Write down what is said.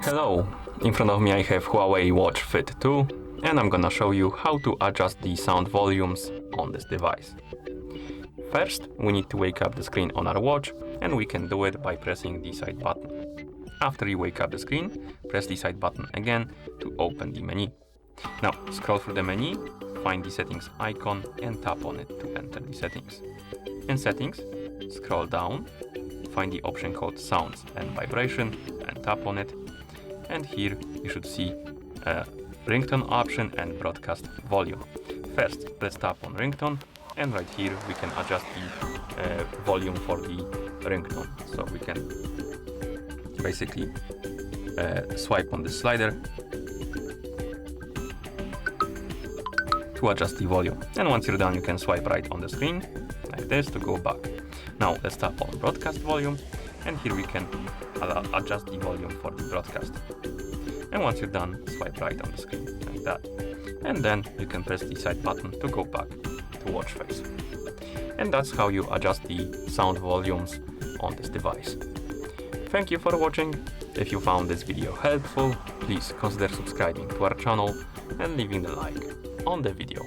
Hello, in front of me I have Huawei Watch Fit 2 and I'm gonna show you how to adjust the sound volumes on this device. First, we need to wake up the screen on our watch and we can do it by pressing the side button. After you wake up the screen, press the side button again to open the menu. Now scroll through the menu, find the settings icon and tap on it to enter the settings. In settings, scroll down, find the option called sounds and vibration and tap on it. And here you should see a ringtone option and broadcast volume. First, let's tap on ringtone, and right here we can adjust the volume for the ringtone. So we can basically swipe on the slider to adjust the volume. And once you're done, you can swipe right on the screen like this to go back. Now let's tap on broadcast volume, and here we can adjust the volume for the broadcast. And once you're done, swipe right on the screen like that. And then you can press the side button to go back to watch face. And that's how you adjust the sound volumes on this device. Thank you for watching. If you found this video helpful, please consider subscribing to our channel and leaving a like on the video.